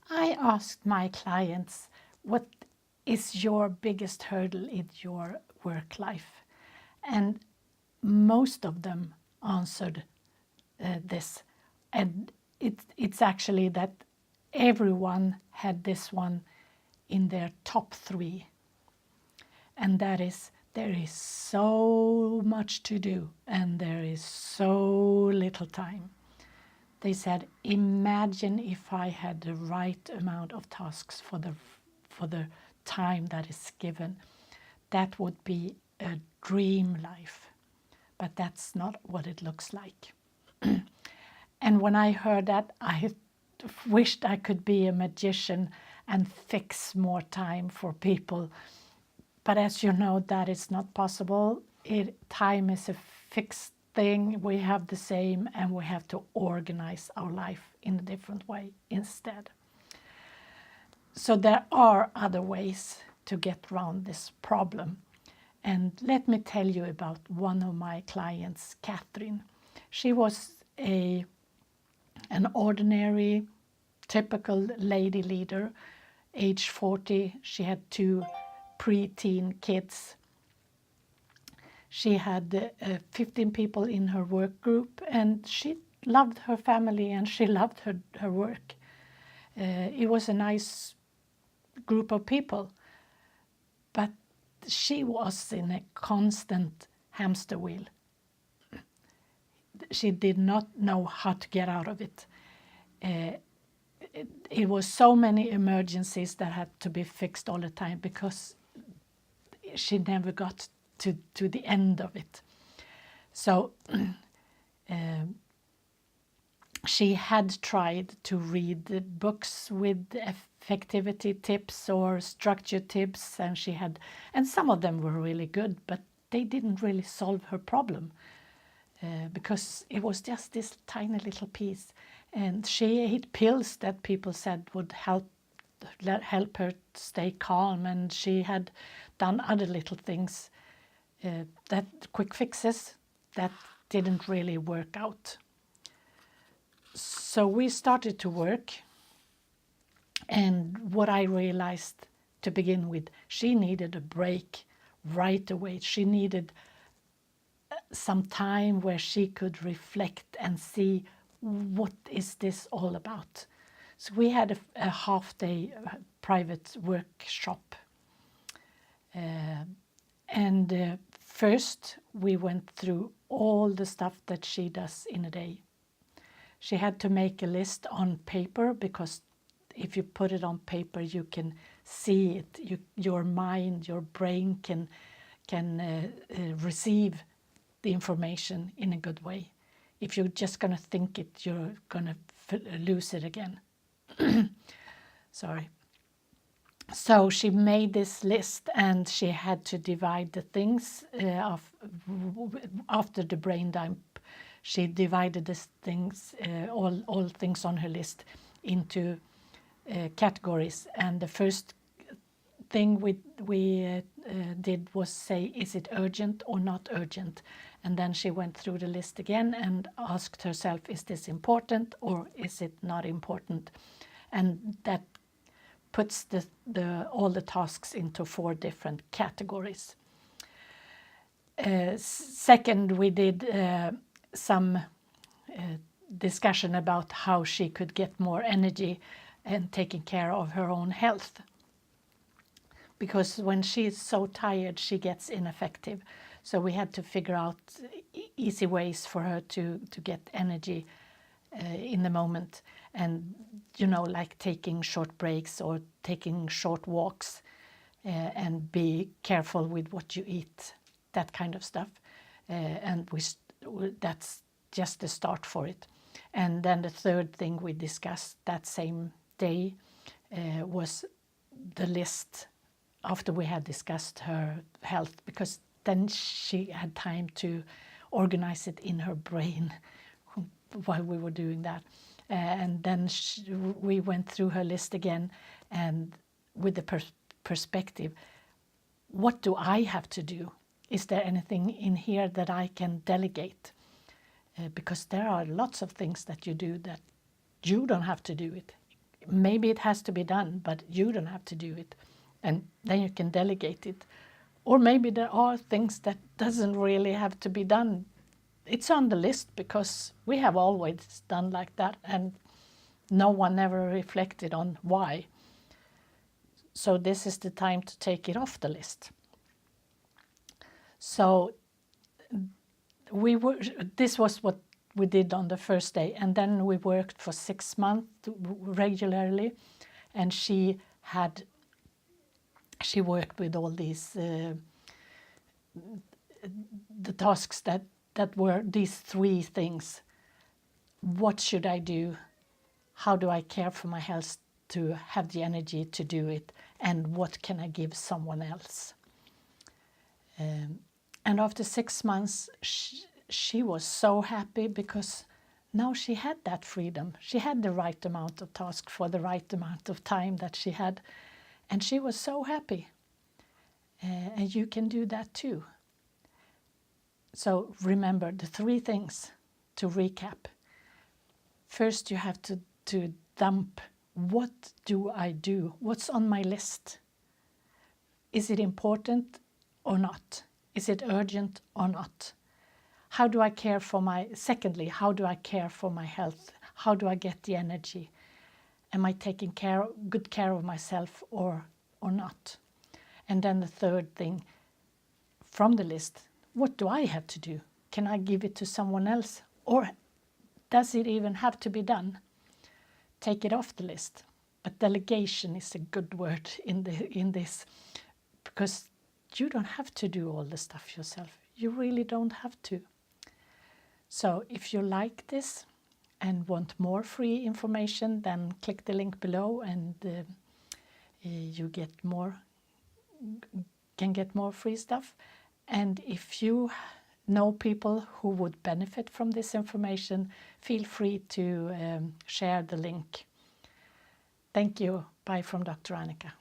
I asked my clients, what is your biggest hurdle in your work life? And most of them answered this. And it's actually that everyone had this one in their top 3. And that is, there is so much to do and there is so little time. They said, imagine if I had the right amount of tasks for the time that is given. That would be a dream life. But that's not what it looks like. And when I heard that, I wished I could be a magician and fix more time for people. But as you know, that is not possible. Time is a fixed thing. We have the same, and we have to organize our life in a different way instead. So there are other ways to get around this problem. And let me tell you about one of my clients, Catherine. She was an ordinary, typical lady leader, age 40. She had 2 pre-teen kids. She had 15 people in her work group, and she loved her family and she loved her work. It was a nice group of people, but she was in a constant hamster wheel. She did not know how to get out of it. It was so many emergencies that had to be fixed all the time because she never got to the end of it. So she had tried to read the books with effectivity tips or structure tips, and some of them were really good, but they didn't really solve her problem because it was just this tiny little piece. And she ate pills that people said would help her stay calm, and she had done other little things, that quick fixes that didn't really work out. So we started to work, and what I realized to begin with, she needed a break right away. She needed some time where she could reflect and see, what is this all about? So we had a half-day private workshop. And first we went through all the stuff that she does in a day. She had to make a list on paper, because if you put it on paper, you can see it. Your mind, your brain can receive the information in a good way. If you're just going to think it, you're going to lose it again. Sorry. So she made this list, and she had to divide the things after the brain dump. She divided these things, all things on her list, into categories. And the first thing we did was say, is it urgent or not urgent? And then she went through the list again and asked herself, is this important or is it not important? And that puts all the tasks into 4 different categories. Second, we did some discussion about how she could get more energy and taking care of her own health. Because when she's so tired, she gets ineffective. So we had to figure out easy ways for her to get energy in the moment. And, like taking short breaks or taking short walks, and be careful with what you eat, that kind of stuff. And that's just the start for it. And then the third thing we discussed that same day was the list after we had discussed her health, because then she had time to organize it in her brain while we were doing that. And then we went through her list again, and with the perspective, what do I have to do? Is there anything in here that I can delegate? Because there are lots of things that you do that you don't have to do it. maybe it has to be done, but you don't have to do it. And then you can delegate it. Or maybe there are things that doesn't really have to be done. It's on the list because we have always done like that, and no one ever reflected on why. So this is the time to take it off the list. So this was what we did on the first day, and then we worked for 6 months regularly, and she worked with all these the tasks that were these 3 things. What should I do? How do I care for my health to have the energy to do it? And what can I give someone else? And after 6 months, she was so happy because now she had that freedom. She had the right amount of task for the right amount of time that she had. And she was so happy. And you can do that too. So remember the 3 things to recap. First, you have to dump. What do I do? What's on my list? Is it important or not? Is it urgent or not? How do I care for secondly, how do I care for my health? How do I get the energy? Am I taking good care of myself or not? And then the 3rd thing from the list, what do I have to do? Can I give it to someone else? Or does it even have to be done? Take it off the list. But delegation is a good word in this, because you don't have to do all the stuff yourself. You really don't have to. So if you like this and want more free information, then click the link below and you can get more free stuff. And if you know people who would benefit from this information, feel free to share the link. Thank you. Bye from Dr. Annika.